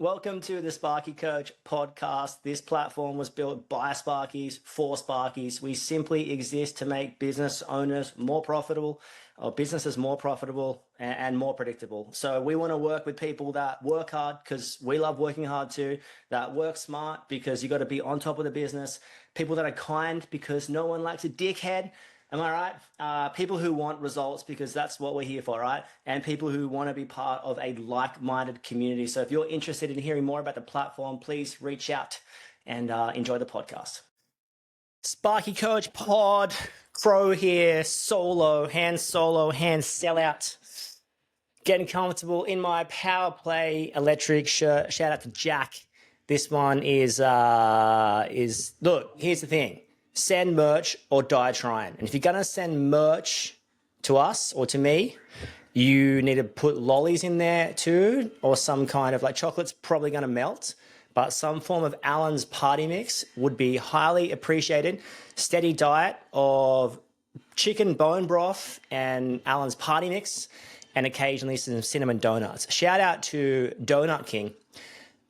Welcome to the Sparky Coach podcast. This platform was built by Sparkies for Sparkies. We simply exist to make business owners more profitable, or businesses more profitable and more predictable. So we want to work with people that work hard because we love working hard too, that work smart because you got to be on top of the business, people that are kind because no one likes a dickhead. Am I right? People who want results because that's what we're here for, right? And people who want to be part of a like-minded community. So if you're interested in hearing more about the platform, please reach out and enjoy the podcast. Sparky Coach Pod, Crow here, solo, hand sellout. Getting comfortable in my Power Play electric shirt. Shout out to Jack. This one is look, here's the thing. Send merch or die trying. And if you're going to send merch to us or to me, you need to put lollies in there too, or some kind of, like, chocolate's probably going to melt, but some form of Allen's party mix would be highly appreciated. Steady diet of chicken bone broth and Allen's party mix, and occasionally some cinnamon donuts. Shout out to Donut King.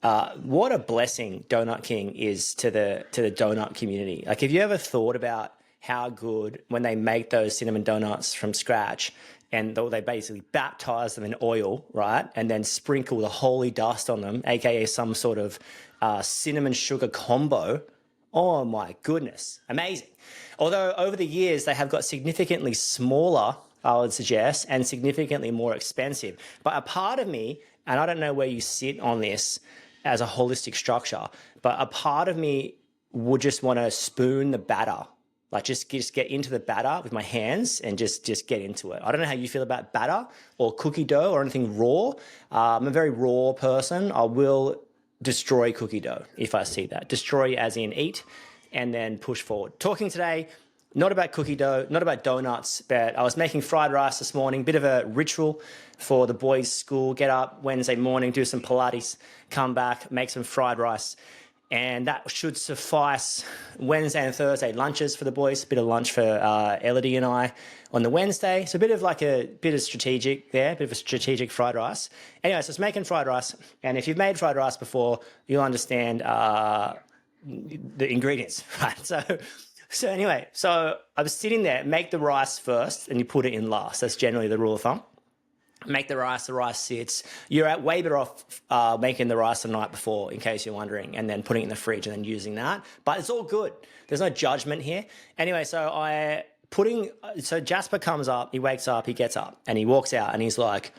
What a blessing Donut King is to the donut community. Like, have you ever thought about how good when they make those cinnamon donuts from scratch and they basically baptize them in oil, right? And then sprinkle the holy dust on them, aka some sort of cinnamon sugar combo. Oh my goodness, amazing. Although over the years they have got significantly smaller, I would suggest, and significantly more expensive. But a part of me, and I don't know where you sit on this as a holistic structure, but a part of me would just want to spoon the batter, like just get into the batter with my hands and just get into it. I don't know how you feel about batter or cookie dough or anything raw. I'm a very raw person. I will destroy cookie dough if I see that. Destroy as in eat and then push forward. Talking today, not about cookie dough, not about donuts, but I was making fried rice this morning, bit of a ritual for the boys' school. Get up Wednesday morning, do some Pilates, come back, make some fried rice. And that should suffice Wednesday and Thursday lunches for the boys, a bit of lunch for Elodie and I on the Wednesday. So a bit of strategic there, a bit of a strategic fried rice. Anyway, so it's making fried rice. And if you've made fried rice before, you'll understand the ingredients, right? So anyway, so I was sitting there, make the rice first and you put it in last. That's generally the rule of thumb. Make the rice sits. You're way better off making the rice the night before, in case you're wondering, and then putting it in the fridge and then using that. But it's all good. There's no judgment here. Anyway, so Jasper comes up, he wakes up, he gets up and he walks out and he's like,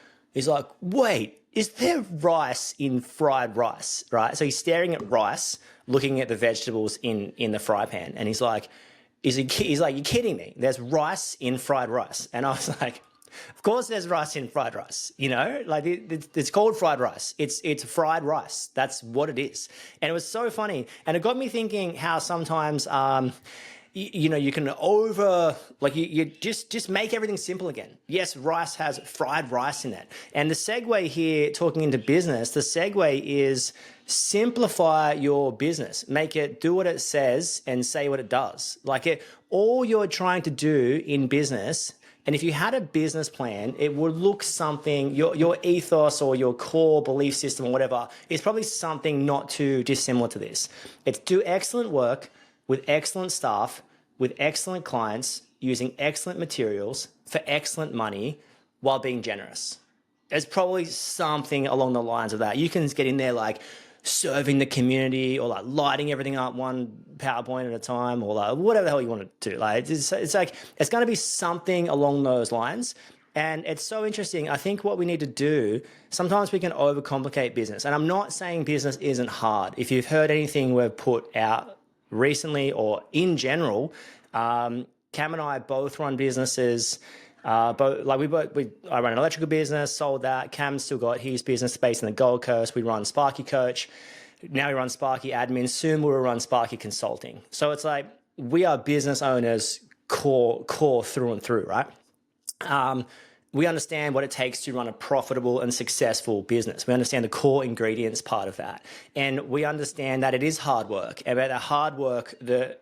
wait, is there rice in fried rice, right? So he's staring at rice, looking at the vegetables in the fry pan, and he's like, he's like, you're kidding me? There's rice in fried rice. And I was like, of course there's rice in fried rice, you know, like it's called fried rice. It's fried rice. That's what it is. And it was so funny. And it got me thinking how sometimes, you can you just make everything simple again. Yes, rice has fried rice in it. And the segue here, talking into business, the segue is simplify your business. Make it do what it says and say what it does. All you're trying to do in business. And if you had a business plan, it would look something, your ethos or your core belief system or whatever is probably something not too dissimilar to this. It's do excellent work with excellent staff, with excellent clients, using excellent materials for excellent money while being generous. There's probably something along the lines of that. You can get in there like serving the community or like lighting everything up one PowerPoint at a time or like whatever the hell you want to do. Like it's going to be something along those lines. And it's so interesting. I think what we need to do, sometimes we can overcomplicate business. And I'm not saying business isn't hard. If you've heard anything we've put out recently or in general, Cam and I both run businesses. I run an electrical business, sold that. Cam's still got his business based in the Gold Coast. We run Sparky Coach. Now we run Sparky Admin. Soon we'll run Sparky Consulting. So it's like we are business owners core through and through, right? We understand what it takes to run a profitable and successful business. We understand the core ingredients part of that. And we understand that it is hard work. And about the hard work, the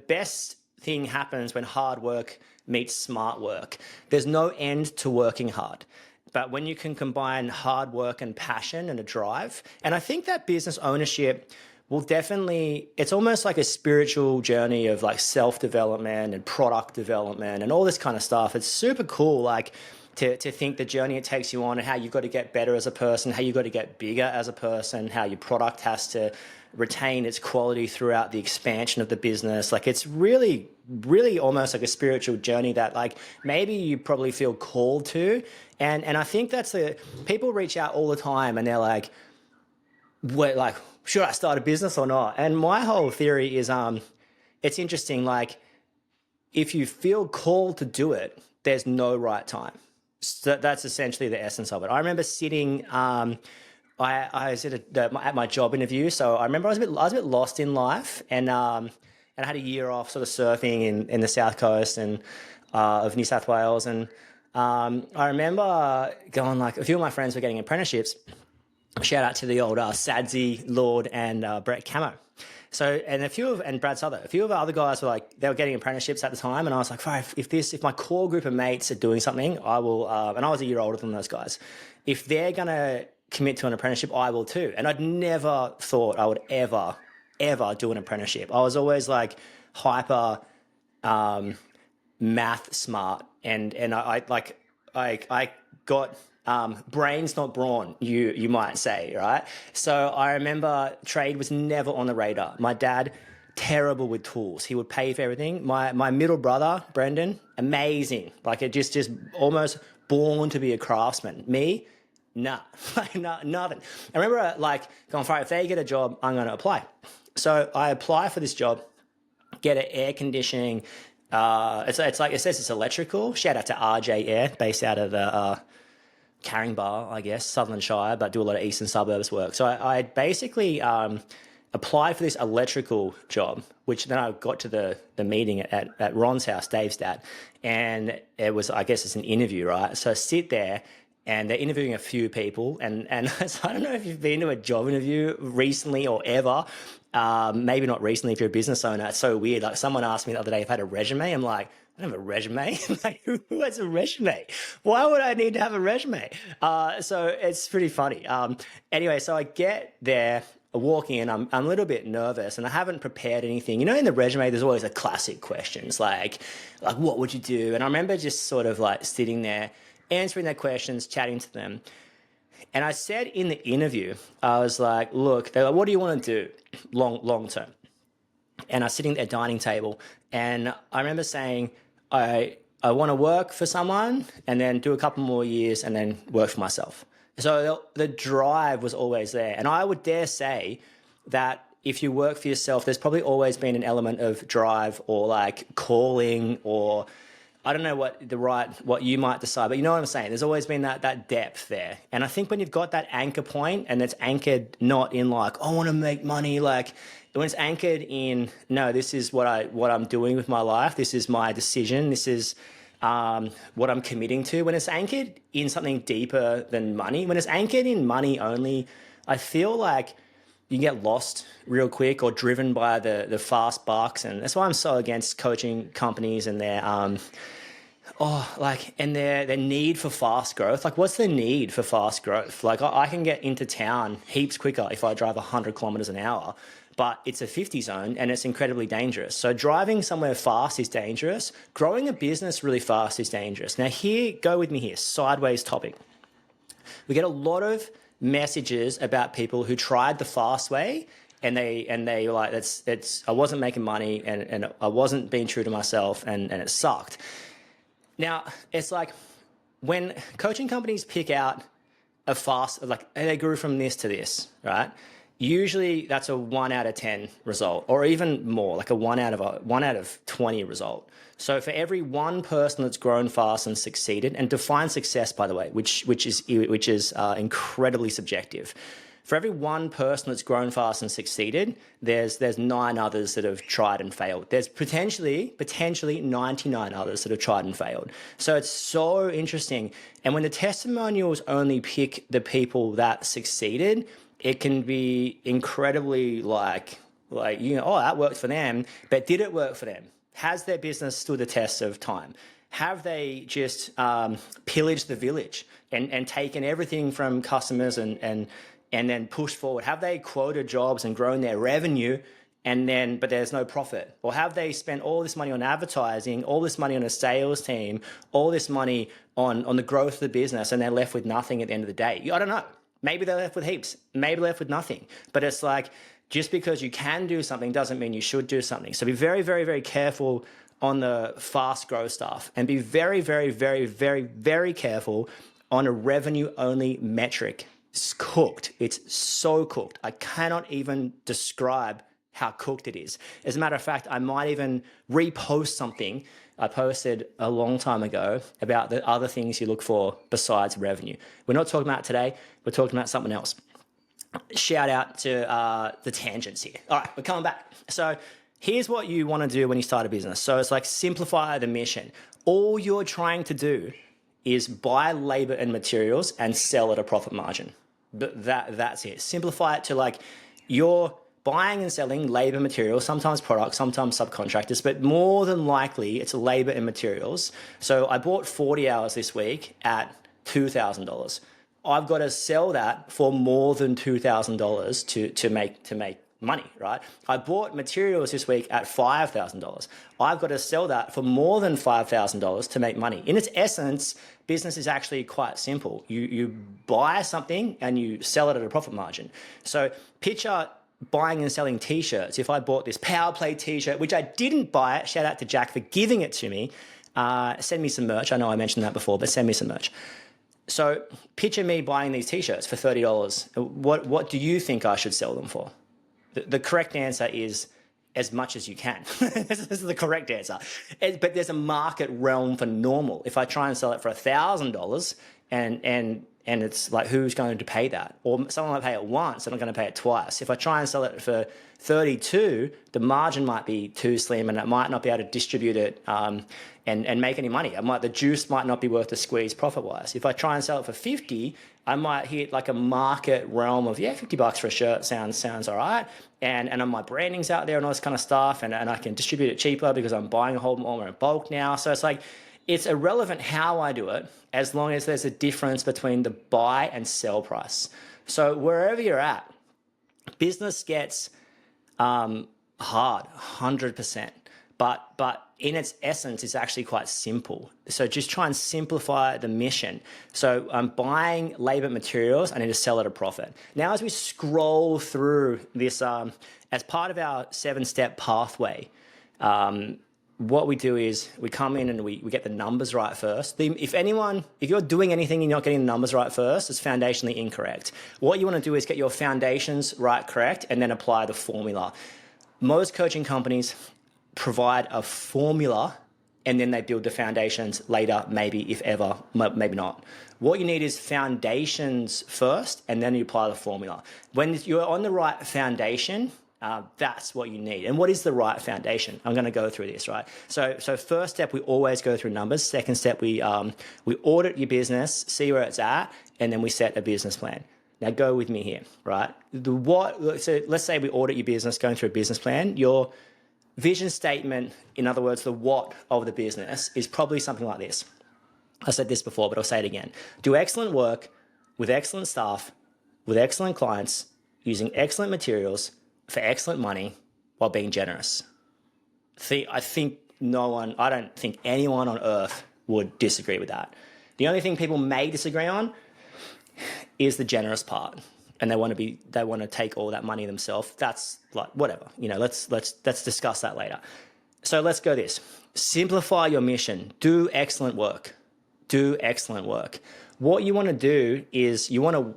best thing happens when hard work meets smart work. There's no end to working hard. But when you can combine hard work and passion and a drive, and I think that business ownership will definitely, it's almost like a spiritual journey of like self-development and product development and all this kind of stuff. It's super cool, like to think the journey it takes you on and how you've got to get better as a person, how you've got to get bigger as a person, how your product has to retain its quality throughout the expansion of the business. Like it's really, really almost like a spiritual journey that like maybe you probably feel called to. And I think that's people reach out all the time and they're like, wait, like, should I start a business or not? And my whole theory is, it's interesting. Like if you feel called to do it, there's no right time. So that's essentially the essence of it. I remember sitting, I was at my job interview. So I remember I was a bit lost in life, and I had a year off sort of surfing in the south coast and of New South Wales. And I remember going, like, a few of my friends were getting apprenticeships. Shout out to the old Sadsy, Lord, and Brett Camo. So, and Brad Souther, a few of the other guys were like, they were getting apprenticeships at the time. And I was like, right, if my core group of mates are doing something, I will, and I was a year older than those guys. If they're going to commit to an apprenticeship, I will too. And I'd never thought I would ever do an apprenticeship. I was always like hyper, math smart. And I got, brains not brawn, you might say, right? So I remember trade was never on the radar. My dad, terrible with tools. He would pay for everything. My middle brother, Brendan, amazing. Like it just almost born to be a craftsman. Me, nah, nothing. I remember like going, if they get a job, I'm going to apply. So I apply for this job, get an air conditioning. It's like, it says it's electrical. Shout out to RJ Air, based out of the, Caringbah, I guess, Sutherland Shire, but do a lot of eastern suburbs work. So I basically applied for this electrical job, which then I got to the meeting at Ron's house, Dave's dad, and it was, I guess it's an interview, right? So I sit there and they're interviewing a few people, and so I don't know if you've been to a job interview recently or ever. Maybe not recently if you're a business owner. It's so weird. Like someone asked me the other day if I had a resume. I'm like, I don't have a resume. Like, who has a resume? Why would I need to have a resume? So it's pretty funny. Anyway, so I get there, I walk in, I'm a little bit nervous and I haven't prepared anything. You know, in the resume, there's always a classic questions like what would you do? And I remember just sort of like sitting there, answering their questions, chatting to them. And I said in the interview, I was like, look, they're like, what do you want to do long term? And I was sitting at their dining table and I remember saying, I want to work for someone and then do a couple more years and then work for myself. So the drive was always there. And I would dare say that if you work for yourself, there's probably always been an element of drive or like calling, or I don't know what you might decide, but you know what I'm saying? There's always been that depth there. And I think when you've got that anchor point and it's anchored not in like, I want to make money, like when it's anchored in, no, this is what I'm doing with my life. This is my decision. This is what I'm committing to. When it's anchored in something deeper than money, when it's anchored in money only, I feel like you get lost real quick or driven by the fast bucks. And that's why I'm so against coaching companies and their their need for fast growth. Like, what's the need for fast growth? Like, I can get into town heaps quicker if I drive 100 kilometers an hour, but it's a 50 zone and it's incredibly dangerous. So driving somewhere fast is dangerous. Growing a business really fast is dangerous. Now go with me here, sideways topic. We get a lot of messages about people who tried the fast way and they were like, I wasn't making money and I wasn't being true to myself and it sucked. Now, it's like when coaching companies pick out a fast, like they grew from this to this, right? Usually that's a 1 out of 10 result, or even more, like a 1 out of 20 result. So for every one person that's grown fast and succeeded, and define success, by the way, which is incredibly subjective. For every one person that's grown fast and succeeded, there's 9 others that have tried and failed. There's potentially 99 others that have tried and failed. So it's so interesting. And when the testimonials only pick the people that succeeded, it can be incredibly like that worked for them, but did it work for them? Has their business stood the test of time? have they just pillaged the village and taken everything from customers and then pushed forward? Have they quoted jobs and grown their revenue but there's no profit? Or have they spent all this money on advertising, all this money on a sales team, all this money on the growth of the business, and they're left with nothing at the end of the day? I don't know. Maybe they're left with heaps. Maybe they're left with nothing. But it's like, just because you can do something doesn't mean you should do something. So be very, very, very careful on the fast growth stuff, and be very, very, very, very, very careful on a revenue only metric. It's cooked. It's so cooked. I cannot even describe how cooked it is. As a matter of fact, I might even repost something I posted a long time ago about the other things you look for besides revenue. We're not talking about today. We're talking about something else. Shout out to the tangents here. All right, we're coming back. So here's what you want to do when you start a business. So it's like, simplify the mission. All you're trying to do is buy labor and materials and sell at a profit margin. That's it. Simplify it to like, you're buying and selling labor, materials, sometimes products, sometimes subcontractors, but more than likely it's labor and materials. So I bought 40 hours this week at $2,000. I've got to sell that for more than $2,000 to make money, right? I bought materials this week at $5,000. I've got to sell that for more than $5,000 to make money. In its essence, business is actually quite simple. You buy something and you sell it at a profit margin. So picture buying and selling t-shirts. If I bought this Power Play t-shirt, which I didn't buy it, shout out to Jack for giving it to me. Send me some merch. I know I mentioned that before, but send me some merch. So picture me buying these t-shirts for $30. What do you think I should sell them for? The correct answer is as much as you can. This is the correct answer. But there's a market realm for normal. If I try and sell it for $1,000 and it's like, who's going to pay that? Or someone might pay it once, and I'm going to pay it twice. If I try and sell it for 32, the margin might be too slim, and it might not be able to distribute it and make any money. The juice might not be worth the squeeze profit-wise. If I try and sell it for 50, I might hit like a market realm of, $50 for a shirt sounds all right. And my branding's out there and all this kind of stuff, and I can distribute it cheaper because I'm buying a whole more in bulk now. So it's like, it's irrelevant how I do it, as long as there's a difference between the buy and sell price. So wherever you're at, business gets hard, 100%. But in its essence, it's actually quite simple. So just try and simplify the mission. So I'm buying labor materials, I need to sell at a profit. Now, as we scroll through this, as part of our 7-step pathway, what we do is we come in and we get the numbers right first. If you're doing anything and you're not getting the numbers right first, it's foundationally incorrect. What you want to do is get your foundations right, correct, and then apply the formula. Most coaching companies provide a formula and then they build the foundations later, maybe, if ever, maybe not. What you need is foundations first, and then you apply the formula. When you're on the right foundation, that's what you need. And what is the right foundation? I'm going to go through this, right? So first step, we always go through numbers. Second step, we audit your business, see where it's at, and then we set a business plan. Now go with me here, right? So let's say we audit your business, going through a business plan. Your vision statement, in other words, the what of the business, is probably something like this. I said this before, but I'll say it again. Do excellent work with excellent staff, with excellent clients, using excellent materials, for excellent money, while being generous. I don't think anyone on earth would disagree with that. The only thing people may disagree on is the generous part, and they want to take all that money themselves. That's like, whatever. Let's discuss that later. So let's go this. Simplify your mission. Do excellent work. Do excellent work. What you want to do is your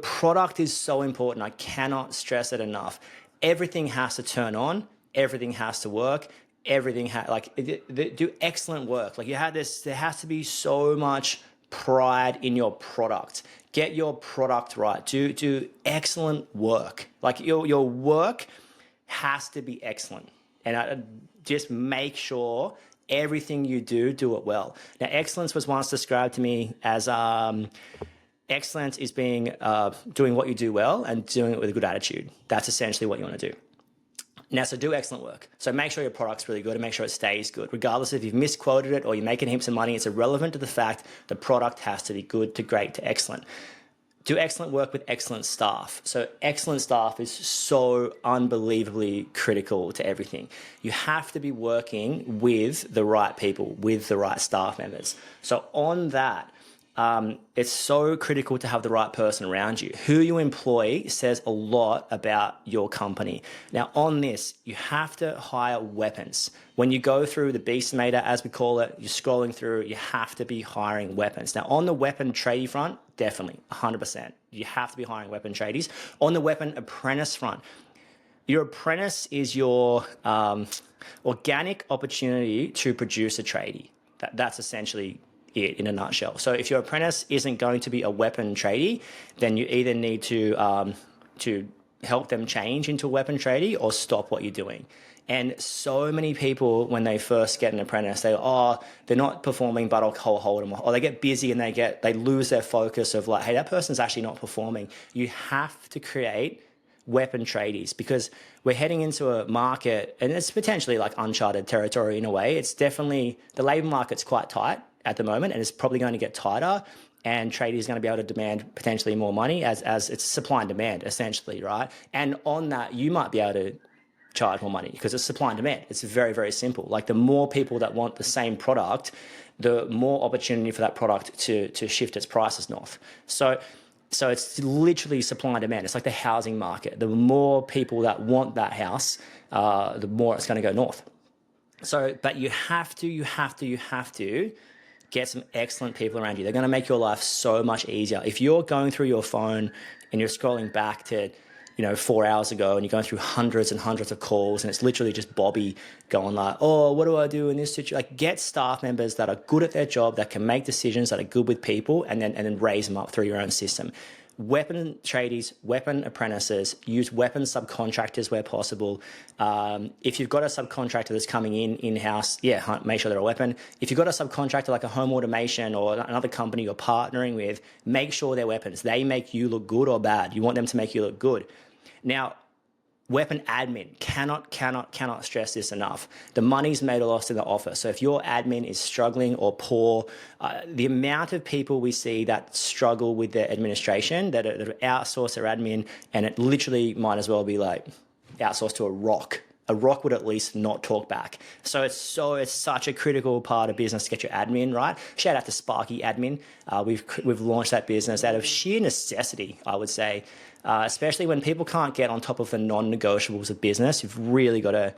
product is so important. I cannot stress it enough. Everything has to turn on. Everything has to work. Do excellent work. There has to be so much pride in your product. Get your product right. Do excellent work. Your work has to be excellent. And just make sure everything you do it well. Now, excellence was once described to me as excellence is doing what you do well and doing it with a good attitude. That's essentially what you want to do. Now, so do excellent work. So make sure your product's really good and make sure it stays good. Regardless if you've misquoted it or you're making heaps of money, it's irrelevant to the fact the product has to be good to great to excellent. Do excellent work with excellent staff. So excellent staff is so unbelievably critical to everything. You have to be working with the right people, with the right staff members. So on that, it's so critical to have the right person around you. Who you employ says a lot about your company. Now, on this, you have to hire weapons. When you go through the beast meter, as we call it, you're scrolling through, you have to be hiring weapons. Now, on the weapon tradie front, definitely, 100%. You have to be hiring weapon tradies. On the weapon apprentice front, your apprentice is your organic opportunity to produce a tradie. That's essentially it in a nutshell. So if your apprentice isn't going to be a weapon tradie, then you either need to help them change into a weapon tradie or stop what you're doing. And so many people, when they first get an apprentice, they they're not performing, but I'll hold them. Or they get busy and they lose their focus of like, hey, that person's actually not performing. You have to create weapon tradies because we're heading into a market and it's potentially like uncharted territory in a way. It's definitely, the labor market's quite tight at the moment and it's probably going to get tighter, and tradies is going to be able to demand potentially more money as it's supply and demand essentially, right? And on that, you might be able to charge more money because it's supply and demand. It's very, very simple. Like the more people that want the same product, the more opportunity for that product to shift its prices north. So it's literally supply and demand. It's like the housing market. The more people that want that house, the more it's going to go north. So, but you have to get some excellent people around you. They're going to make your life so much easier. If you're going through your phone and you're scrolling back to 4 hours ago and you're going through hundreds and hundreds of calls and it's literally just Bobby going like, oh, what do I do in this situation? Like get staff members that are good at their job, that can make decisions, that are good with people, and then raise them up through your own system. Weapon tradies, weapon apprentices, use weapon subcontractors where possible. If you've got a subcontractor that's coming in-house, make sure they're a weapon. If you've got a subcontractor like a home automation or another company you're partnering with, make sure they're weapons. They make you look good or bad. You want them to make you look good. Now, weapon admin, cannot stress this enough. The money's made or lost in the office. So if your admin is struggling or poor, the amount of people we see that struggle with their administration, that outsource their admin, and it literally might as well be like outsourced to a rock. A rock would at least not talk back. So it's such a critical part of business to get your admin right. Shout out to Sparky Admin. We've launched that business out of sheer necessity, I would say. Especially when people can't get on top of the non-negotiables of business, you've really got to,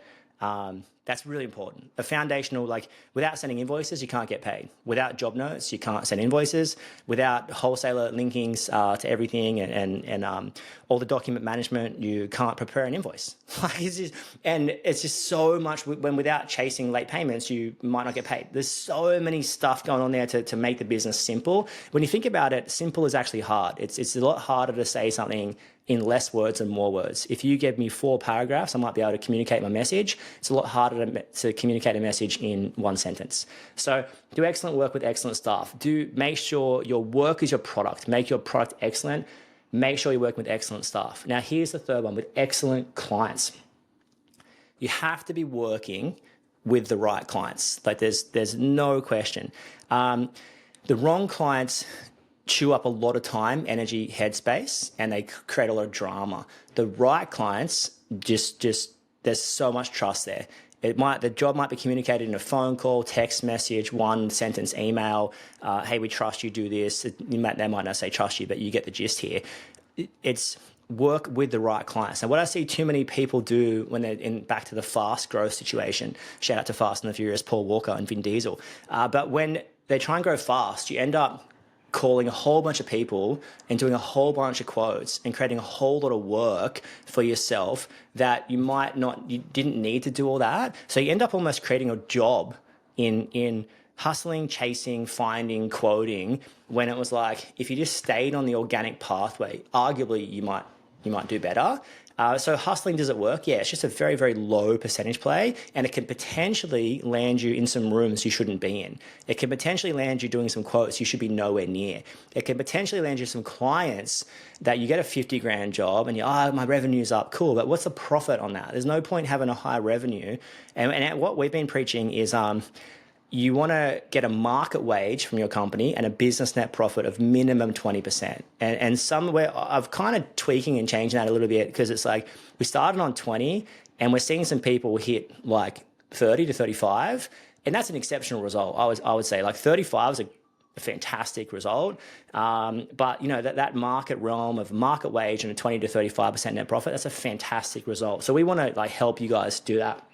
that's really important. A foundational, like without sending invoices, you can't get paid. Without job notes, you can't send invoices. Without wholesaler linkings to everything and all the document management, you can't prepare an invoice. And it's just so much, when without chasing late payments, you might not get paid. There's so many stuff going on there to make the business simple. When you think about it, simple is actually hard. It's a lot harder to say something in less words and more words. If you give me 4 paragraphs, I might be able to communicate my message. It's a lot harder to communicate a message in 1 sentence. So do excellent work with excellent staff. Make sure your work is your product. Make your product excellent. Make sure you're working with excellent staff. Now, here's the third one, with excellent clients. You have to be working with the right clients. Like there's no question. The wrong clients chew up a lot of time, energy, headspace, and they create a lot of drama. The right clients, just there's so much trust there. The job might be communicated in a phone call, text message, 1 sentence email. Hey, we trust you, do this. They might not say trust you, but you get the gist here. It's work with the right clients. And what I see too many people do when they're back to the fast growth situation, shout out to Fast and the Furious, Paul Walker and Vin Diesel. But when they try and grow fast, you end up calling a whole bunch of people and doing a whole bunch of quotes and creating a whole lot of work for yourself that you didn't need to do all that. So you end up almost creating a job in hustling, chasing, finding, quoting, when it was like, if you just stayed on the organic pathway, arguably you might do better. So hustling, does it work? Yeah, it's just a very, very low percentage play, and it can potentially land you in some rooms you shouldn't be in. It can potentially land you doing some quotes you should be nowhere near. It can potentially land you some clients that you get a 50 grand job and my revenue's up, cool, but what's the profit on that? There's no point having a high revenue. And what we've been preaching is you want to get a market wage from your company and a business net profit of minimum 20%. And somewhere I've kind of tweaking and changing that a little bit, because it's like we started on 20 and we're seeing some people hit like 30 to 35. And that's an exceptional result. I would say like 35 is a fantastic result. But that market realm of market wage and a 20 to 35% net profit, that's a fantastic result. So we want to like help you guys do that.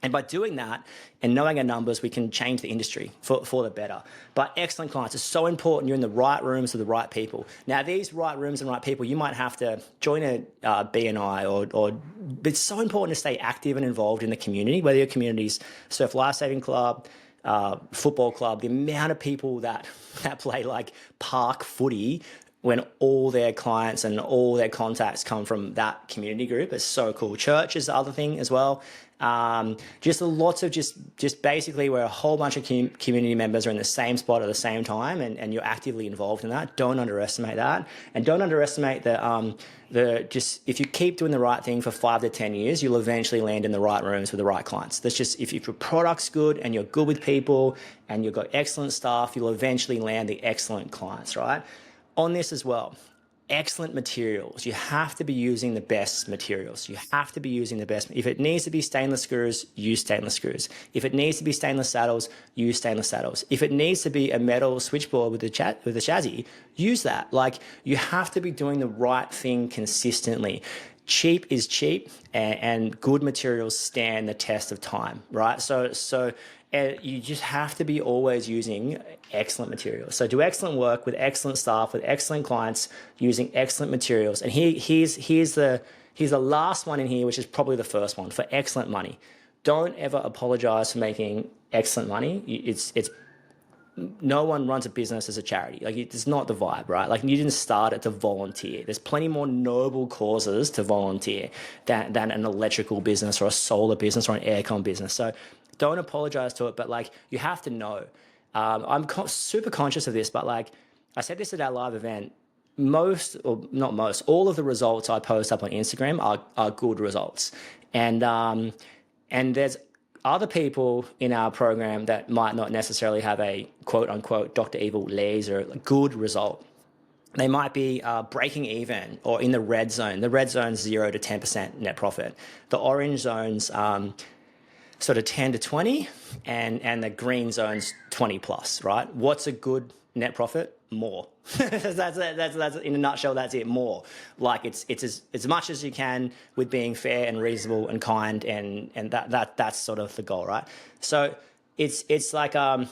And by doing that and knowing our numbers, we can change the industry for the better. But excellent clients, it's so important you're in the right rooms with the right people. Now, these right rooms and right people, you might have to join a BNI but it's so important to stay active and involved in the community, whether your community's surf lifesaving club, football club, the amount of people that play like park footy when all their clients and all their contacts come from that community group is so cool. Church is the other thing as well. Just lots of just basically where a whole bunch of community members are in the same spot at the same time, and you're actively involved in that. Don't underestimate that, and don't underestimate if you keep doing the right thing for 5 to 10 years, you'll eventually land in the right rooms with the right clients. That's just, if your product's good and you're good with people and you've got excellent staff, you'll eventually land the excellent clients, right? On this as well, excellent materials. You have to be using the best materials. You have to be using the best. If it needs to be stainless screws, use stainless screws. If it needs to be stainless saddles, use stainless saddles. If it needs to be a metal switchboard with a chassis, use that. Like, you have to be doing the right thing consistently. Cheap is cheap, and good materials stand the test of time, right? So you just have to be always using excellent materials. So do excellent work with excellent staff, with excellent clients, using excellent materials. And here's the last one in here, which is probably the first one, for excellent money. Don't ever apologize for making excellent money. It's no one runs a business as a charity. Like, it's not the vibe, right? Like, you didn't start it to volunteer. There's plenty more noble causes to volunteer than an electrical business or a solar business or an aircon business. So don't apologize to it, but like, you have to know. I'm super conscious of this, but like I said this at our live event, all of the results I post up on Instagram are good results. And there's other people in our program that might not necessarily have a quote unquote Dr. Evil laser good result. They might be breaking even or in the red zone. The red zone's 0 to 10% net profit. The orange zone's sort of 10 to 20, and the green zone's 20 plus, right? What's a good net profit? More. that's in a nutshell. That's it. More. Like, it's as much as you can with being fair and reasonable and kind, and that's sort of the goal, right? So it's like some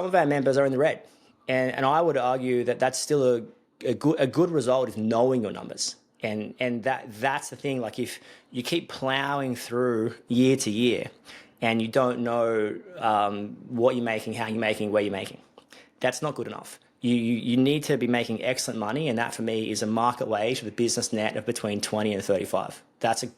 of our members are in the red, and I would argue that that's still a good result is knowing your numbers. And that's the thing. Like, if you keep plowing through year to year and you don't know what you're making, how you're making, where you're making, that's not good enough. You need to be making excellent money, and that for me is a market wage with a business net of between 20 and 35. That's a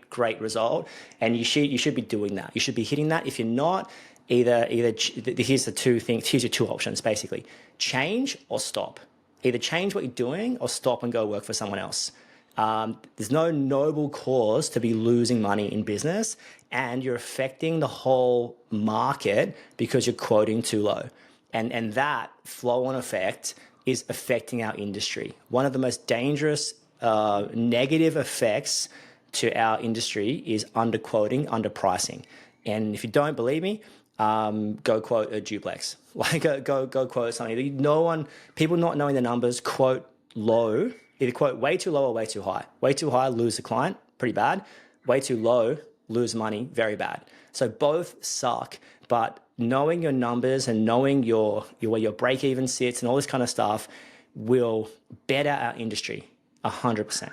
great result, and you should be doing that. You should be hitting that. If you're not, either here's the two things. Here's your two options basically: change or stop. Either change what you're doing or stop and go work for someone else. There's no noble cause to be losing money in business, and you're affecting the whole market because you're quoting too low. And that flow-on effect is affecting our industry. One of the most dangerous negative effects to our industry is underquoting, underpricing. And if you don't believe me, go quote a duplex. Like, go quote something. People not knowing the numbers, quote low. Either quote way too low or way too high. Way too high, lose the client, pretty bad. Way too low, lose money, very bad. So both suck, but knowing your numbers and knowing where your break even sits and all this kind of stuff will better our industry 100%.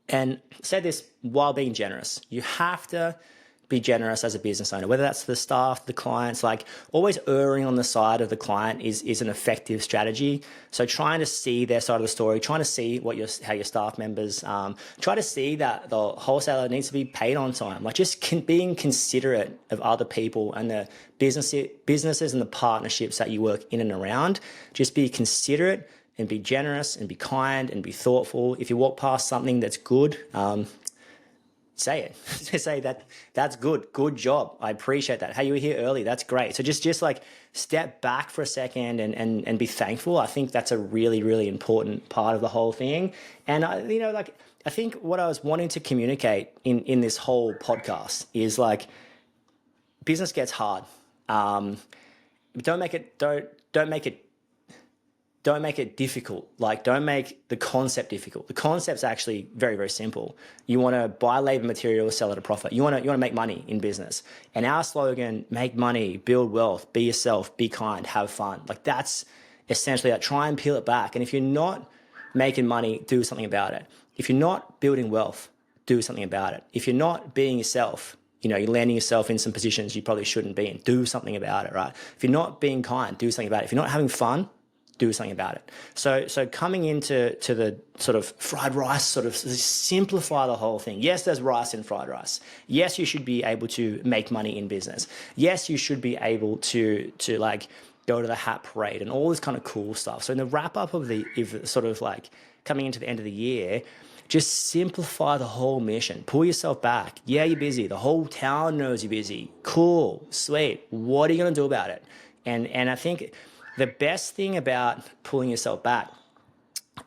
And said this while being generous. You have to be generous as a business owner, whether that's the staff, the clients. Like, always erring on the side of the client is an effective strategy. So trying to see their side of the story, trying to see how your staff members, try to see that the wholesaler needs to be paid on time. Like, just being considerate of other people and the businesses and the partnerships that you work in and around. Just be considerate and be generous and be kind and be thoughtful. If you walk past something that's good, say it. Say that's good. Good job. I appreciate that. Hey, you were here early. That's great. So just like step back for a second and be thankful. I think that's a really, really important part of the whole thing. And I think what I was wanting to communicate in this whole podcast is like, business gets hard. Don't make it difficult. Like, don't make the concept difficult. The concept's actually very, very simple. You want to buy labor material, sell at a profit. You want to make money in business. And our slogan, make money, build wealth, be yourself, be kind, have fun. Like, that's essentially that. Try and peel it back. And if you're not making money, do something about it. If you're not building wealth, do something about it. If you're not being yourself, you're landing yourself in some positions you probably shouldn't be in, do something about it, right? If you're not being kind, do something about it. If you're not having fun, do something about it. So coming into the sort of fried rice, sort of simplify the whole thing. Yes, there's rice in fried rice. Yes, you should be able to make money in business. Yes, you should be able to like go to the hat parade and all this kind of cool stuff. So in the wrap up of sort of like coming into the end of the year, just simplify the whole mission. Pull yourself back. Yeah, you're busy. The whole town knows you're busy. Cool, sweet. What are you going to do about it? And I think the best thing about pulling yourself back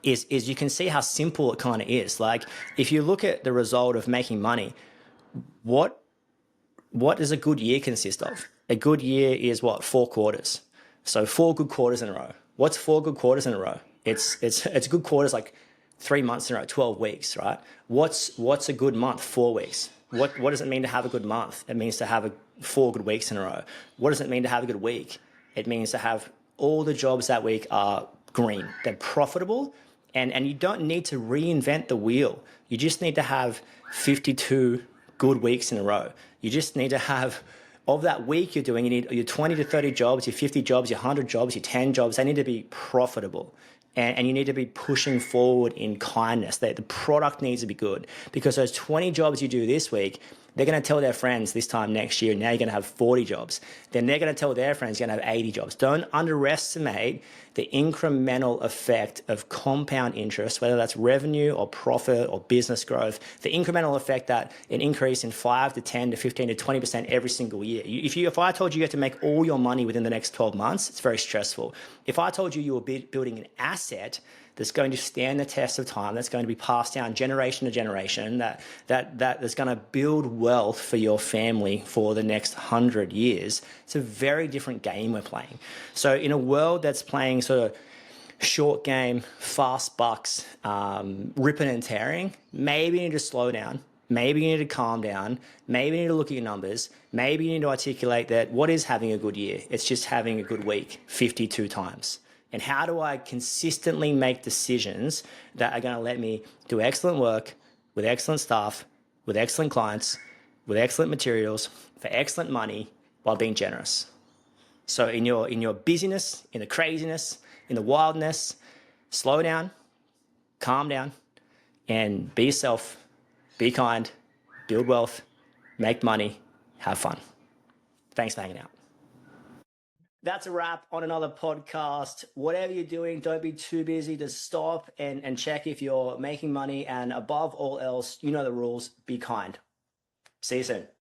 is you can see how simple it kind of is. Like, if you look at the result of making money, what does a good year consist of? A good year is what? 4 quarters. So 4 good quarters in a row. What's 4 good quarters in a row? It's good quarters, like 3 months in a row, 12 weeks, right? What's a good month? 4 weeks. What does it mean to have a good month? It means to have 4 good weeks in a row. What does it mean to have a good week? It means to have all the jobs that week are green. They're profitable, and you don't need to reinvent the wheel. You just need to have 52 good weeks in a row. You just need to have, of that week you're doing, you need your 20 to 30 jobs, your 50 jobs, your 100 jobs, your 10 jobs. They need to be profitable. And you need to be pushing forward in kindness. The product needs to be good, because those 20 jobs you do this week, they're going to tell their friends this time next year, now you're going to have 40 jobs. Then they're going to tell their friends you're going to have 80 jobs. Don't underestimate the incremental effect of compound interest, whether that's revenue or profit or business growth, the incremental effect that an increase in 5 to 10 to 15 to 20% every single year. If I told you had to make all your money within the next 12 months, it's very stressful. If I told you you were building an asset that's going to stand the test of time, that's going to be passed down generation to generation, that's going to build wealth for your family for the next 100 years, it's a very different game we're playing. So in a world that's playing sort of short game, fast bucks, ripping and tearing, maybe you need to slow down. Maybe you need to calm down. Maybe you need to look at your numbers. Maybe you need to articulate that what is having a good year? It's just having a good week 52 times. And how do I consistently make decisions that are going to let me do excellent work with excellent staff, with excellent clients, with excellent materials, for excellent money, while being generous? So in your busyness, in the craziness, in the wildness, slow down, calm down, and be yourself, be kind, build wealth, make money, have fun. Thanks for hanging out. That's a wrap on another podcast. Whatever you're doing, don't be too busy to stop and check if you're making money. And above all else, you know the rules, be kind. See you soon.